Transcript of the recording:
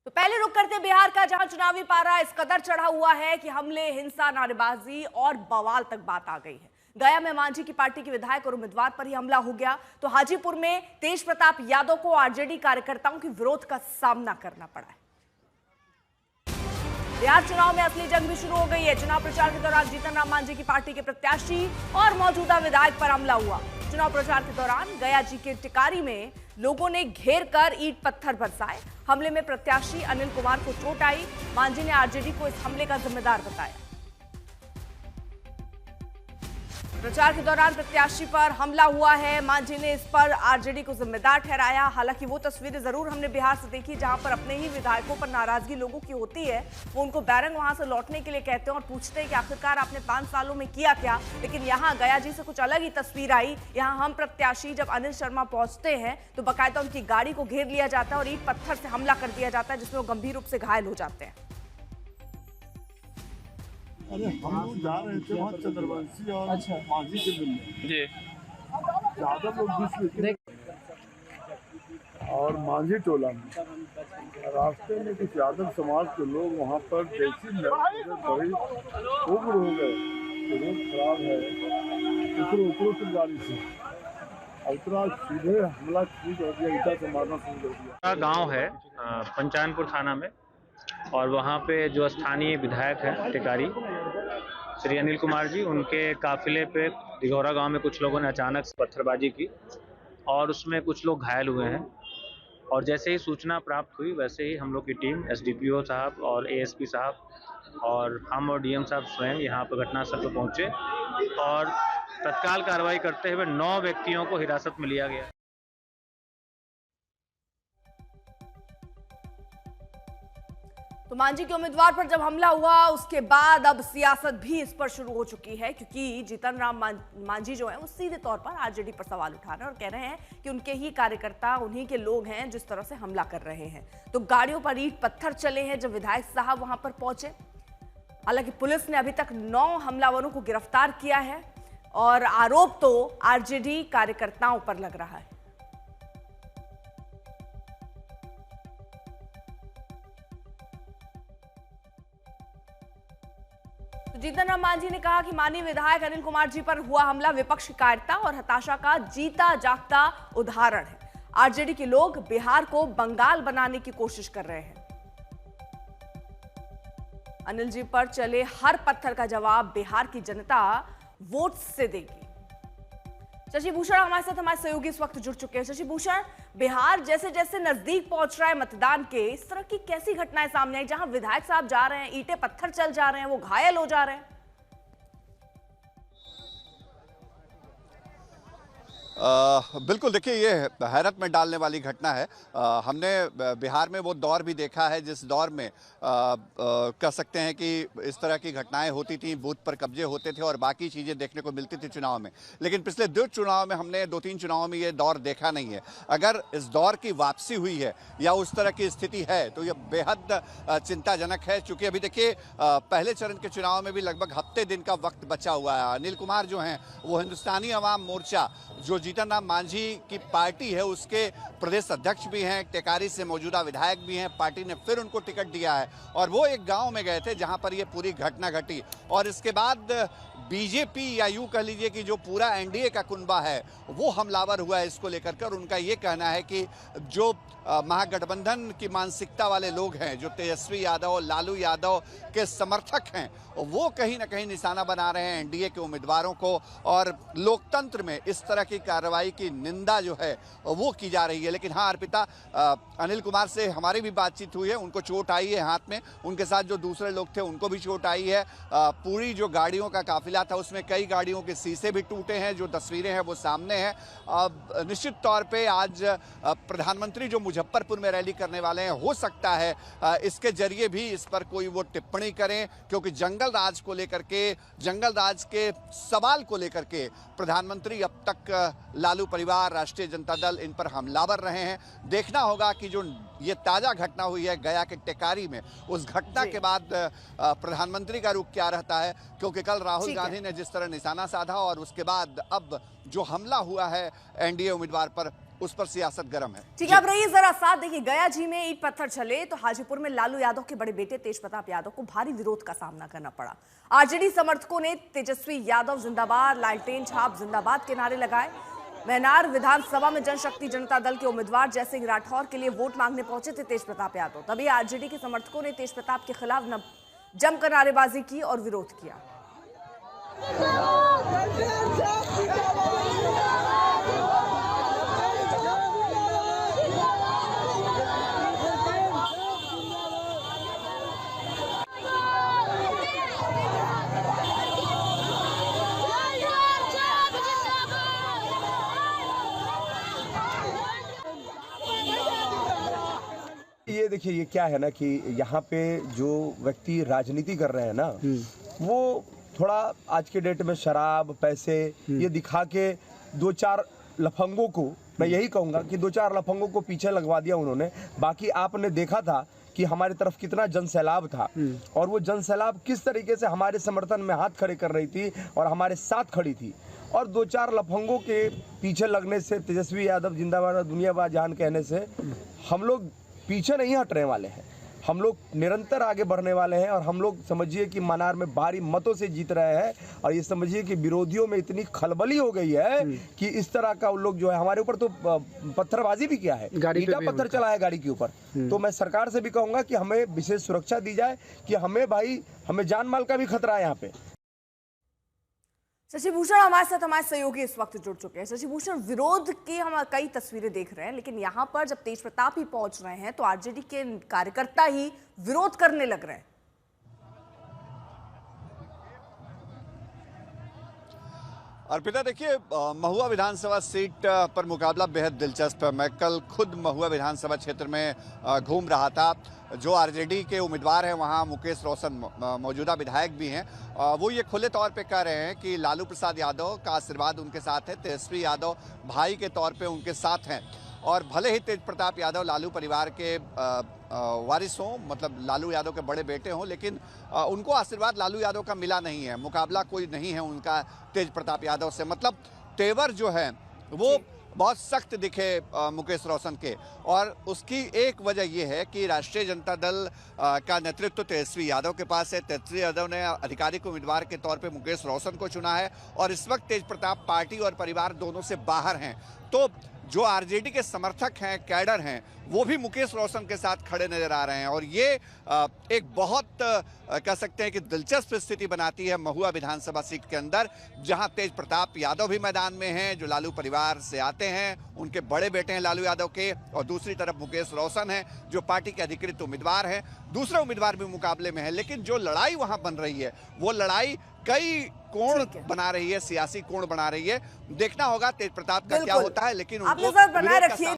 तो पहले रुक करते बिहार का, जहां चुनावी पारा इस कदर चढ़ा हुआ है कि हमले, हिंसा, नारेबाजी और बवाल तक बात आ गई है। गया में मांझी की पार्टी के विधायक और उम्मीदवार पर ही हमला हो गया, तो हाजीपुर में तेज प्रताप यादव को आरजेडी कार्यकर्ताओं के विरोध का सामना करना पड़ा है। बिहार चुनाव में असली जंग भी शुरू हो गई है। चुनाव प्रचार के दौरान जीतन राम मांझी की पार्टी के प्रत्याशी और मौजूदा विधायक पर हमला हुआ। चुनाव प्रचार के दौरान गया जी के टिकारी में लोगों ने घेर कर ईंट पत्थर बरसाए। हमले में प्रत्याशी अनिल कुमार को चोट आई। मांझी ने आरजेडी को इस हमले का जिम्मेदार बताया। प्रचार के दौरान प्रत्याशी पर हमला हुआ है। मांझी ने इस पर आरजेडी को जिम्मेदार ठहराया। हालांकि वो तस्वीरें जरूर हमने बिहार से देखी जहां पर अपने ही विधायकों पर नाराजगी लोगों की होती है। वो उनको बैरंग वहां से लौटने के लिए कहते हैं और पूछते हैं कि आखिरकार आपने 5 सालों में किया क्या। लेकिन यहाँ गया जी से कुछ अलग ही तस्वीर आई। यहाँ हम प्रत्याशी जब अनिल शर्मा पहुंचते हैं तो बाकायदा उनकी गाड़ी को घेर लिया जाता है और ईंट पत्थर से हमला कर दिया जाता है, जिसमें वो गंभीर रूप से घायल हो जाते हैं। अरे हम लोग जा रहे थे वहाँ चंद्रवंशी और मांझी से मिलने जी, ज्यादा लोग बीच और मांझी टोला में रास्ते में कुछ यादव समाज के लोग वहाँ पर जैसी बड़ी उग्र हो गए, रोड खराब है, उतरो की गाड़ी से उतरा, सीधे हमला शुरू कर दिया, ईटा से मारना शुरू कर दिया। गांव है पंचानपुर थाना में, और वहाँ पे जो स्थानीय विधायक हैं टिकारी श्री अनिल कुमार जी, उनके काफिले पे दिघौरा गांव में कुछ लोगों ने अचानक पत्थरबाजी की और उसमें कुछ लोग घायल हुए हैं। और जैसे ही सूचना प्राप्त हुई वैसे ही हम लोग की टीम एसडीपीओ साहब और एएसपी साहब और हम और डीएम साहब स्वयं यहाँ पर घटनास्थल पर पहुँचे और तत्काल कार्रवाई करते हुए 9 व्यक्तियों को हिरासत में लिया गया। तो मांझी के उम्मीदवार पर जब हमला हुआ उसके बाद अब सियासत भी इस पर शुरू हो चुकी है, क्योंकि जीतन राम मांझी जो है वो सीधे तौर पर आरजेडी पर सवाल उठा रहे हैं और कह रहे हैं कि उनके ही कार्यकर्ता, उन्हीं के लोग हैं जिस तरह से हमला कर रहे हैं। तो गाड़ियों पर ईंट पत्थर चले हैं जब विधायक साहब वहां पर पहुंचे। हालांकि पुलिस ने अभी तक 9 हमलावरों को गिरफ्तार किया है और आरोप तो आरजेडी कार्यकर्ताओं पर लग रहा है। जीतन राम मांझी ने कहा कि माननीय विधायक अनिल कुमार जी पर हुआ हमला विपक्ष की कायरता और हताशा का जीता जागता उदाहरण है। आरजेडी के लोग बिहार को बंगाल बनाने की कोशिश कर रहे हैं। अनिल जी पर चले हर पत्थर का जवाब बिहार की जनता वोट से देगी। शशि भूषण हमारे साथ, हमारे सहयोगी इस वक्त जुड़ चुके हैं। शशि भूषण, बिहार जैसे जैसे नजदीक पहुंच रहा है मतदान के, इस तरह की कैसी घटनाएं सामने आई जहां विधायक साहब जा रहे हैं, ईंटें पत्थर चल जा रहे हैं, वो घायल हो जा रहे हैं? बिल्कुल, देखिए ये हैरत में डालने वाली घटना है। हमने बिहार में वो दौर भी देखा है जिस दौर में कह सकते हैं कि इस तरह की घटनाएं होती थी, बूथ पर कब्जे होते थे और बाकी चीज़ें देखने को मिलती थी चुनाव में। लेकिन पिछले 2 चुनाव में हमने 2-3 चुनाव में ये दौर देखा नहीं है। अगर इस दौर की वापसी हुई है या उस तरह की स्थिति है तो ये बेहद चिंताजनक है, चूँकि अभी देखिए पहले चरण के चुनाव में भी लगभग हफ्ते दिन का वक्त बचा हुआ है। अनिल कुमार जो हैं वो हिंदुस्तानी अवाम मोर्चा, जो जीतन राम मांझी की पार्टी है, उसके प्रदेश अध्यक्ष भी हैं, टेकारी से मौजूदा विधायक भी हैं। पार्टी ने फिर उनको टिकट दिया है और वो एक गांव में गए थे जहां पर ये पूरी घटना घटी और इसके बाद बीजेपी या यूं कह लीजिए कि जो पूरा एनडीए का कुनबा है वो हमलावर हुआ है इसको लेकर कर। उनका ये कहना है कि जो महागठबंधन की मानसिकता वाले लोग हैं, जो तेजस्वी यादव, लालू यादव के समर्थक हैं, वो कहीं ना कहीं निशाना बना रहे हैं एनडीए के उम्मीदवारों को और लोकतंत्र में इस तरह की कार्रवाई की निंदा जो है वो की जा रही है। लेकिन हाँ अर्पिता, अनिल कुमार से हमारी भी बातचीत हुई है, उनको चोट आई है हाथ में, उनके साथ जो दूसरे लोग थे उनको भी चोट आई है। पूरी जो गाड़ियों का काफिला था उसमें कई गाड़ियों के शीशे भी टूटे हैं, जो तस्वीरें हैं वो सामने हैं। निश्चित तौर पे आज प्रधानमंत्री जो मुजफ्फरपुर में रैली करने वाले हैं, हो सकता है इसके जरिए भी इस पर कोई वो टिप्पणी करें, क्योंकि जंगल राज को लेकर के, जंगल राज के सवाल को लेकर के प्रधानमंत्री अब तक लालू परिवार, राष्ट्रीय जनता दल इन पर हमलावर रहे हैं। देखना होगा कि जो ये ताज़ा घटना हुई है गया के टेकारी में, उस घटना के बाद प्रधानमंत्री का रुख क्या रहता है, क्योंकि कल राहुल गांधी ने जिस तरह निशाना साधा और उसके बाद अब जो हमला हुआ है एनडीए उम्मीदवार पर, उस पर सियासत गर्म है। ठीक है, अब रहिए जरा साथ। देखिए, गया जी में ईंट पत्थर चले तो हाजीपुर में लालू यादव के बड़े बेटे तेज प्रताप यादव को भारी विरोध का सामना करना पड़ा। आरजेडी समर्थकों ने तेजस्वी यादव जिंदाबाद, लालटेन छाप जिंदाबाद के नारे लगाए। मैनार विधानसभा में जनशक्ति जनता दल के उम्मीदवार जयसिंह राठौर के लिए वोट मांगने पहुंचे थे तेज प्रताप यादव। तभी आरजेडी के समर्थकों ने तेज प्रताप के खिलाफ जमकर नारेबाजी की और विरोध किया। ये देखिए, ये क्या है ना कि यहाँ पे जो व्यक्ति राजनीति कर रहे हैं ना, वो थोड़ा आज के डेट में शराब, पैसे ये दिखा के दो चार लफंगों को, मैं यही कहूँगा कि दो चार लफंगों को पीछे लगवा दिया उन्होंने। बाकी आपने देखा था कि हमारी तरफ कितना जनसैलाब था और वो जनसैलाब किस तरीके से हमारे समर्थन में हाथ खड़े कर रही थी और हमारे साथ खड़ी थी। और दो चार लफंगों के पीछे लगने से, तेजस्वी यादव जिंदाबाद दुनियाबाद जान कहने से हम लोग पीछे नहीं हटने वाले हैं। हम लोग निरंतर आगे बढ़ने वाले हैं और हम लोग समझिए कि मनार में भारी मतों से जीत रहे हैं। और ये समझिए कि विरोधियों में इतनी खलबली हो गई है कि इस तरह का उन लोग जो है हमारे ऊपर तो पत्थरबाजी भी किया है, ईंटा पत्थर चला है गाड़ी के ऊपर। तो मैं सरकार से भी कहूंगा कि हमें विशेष सुरक्षा दी जाए कि हमें जान माल का भी खतरा है यहाँ पे। शशि भूषण हमारे साथ, हमारे सहयोगी इस वक्त जुड़ चुके हैं। शशि भूषण, विरोध की हम कई तस्वीरें देख रहे हैं, लेकिन यहाँ पर जब तेज प्रताप ही पहुंच रहे हैं तो आरजेडी के कार्यकर्ता ही विरोध करने लग रहे हैं। अर्पिता, देखिए, महुआ विधानसभा सीट पर मुकाबला बेहद दिलचस्प है। मैं कल खुद महुआ विधानसभा क्षेत्र में घूम रहा था। जो आरजेडी के उम्मीदवार हैं वहाँ मुकेश रोशन, मौजूदा विधायक भी हैं, वो ये खुले तौर पे कह रहे हैं कि लालू प्रसाद यादव का आशीर्वाद उनके साथ है, तेजस्वी यादव भाई के तौर पे उनके साथ हैं। और भले ही तेज प्रताप यादव लालू परिवार के वारिस हों, मतलब लालू यादव के बड़े बेटे हों, लेकिन उनको आशीर्वाद लालू यादव का मिला नहीं है। मुकाबला कोई नहीं है उनका तेज प्रताप यादव से। मतलब तेवर जो है वो बहुत सख्त दिखे मुकेश रोशन के। और उसकी एक वजह यह है कि राष्ट्रीय जनता दल का नेतृत्व तेजस्वी यादव के पास है। तेजस्वी यादव ने आधिकारिक उम्मीदवार के तौर पे मुकेश रोशन को चुना है और इस वक्त तेज प्रताप पार्टी और परिवार दोनों से बाहर हैं। तो जो आरजेडी के समर्थक हैं, कैडर हैं, वो भी मुकेश रोशन के साथ खड़े नजर आ रहे हैं। और ये एक बहुत कह सकते हैं कि दिलचस्प स्थिति बनाती है महुआ विधानसभा सीट के अंदर, जहां तेज प्रताप यादव भी मैदान में हैं, जो लालू परिवार से आते हैं, उनके बड़े बेटे हैं लालू यादव के, और दूसरी तरफ मुकेश रोशन हैं जो पार्टी के अधिकृत उम्मीदवार हैं। दूसरे उम्मीदवार भी मुकाबले में है, लेकिन जो लड़ाई वहां बन रही है वो लड़ाई कई कोण बना रही है, सियासी कोण बना रही है। देखना होगा तेज प्रताप का क्या होता है, लेकिन आप नजर बनाए रखिए।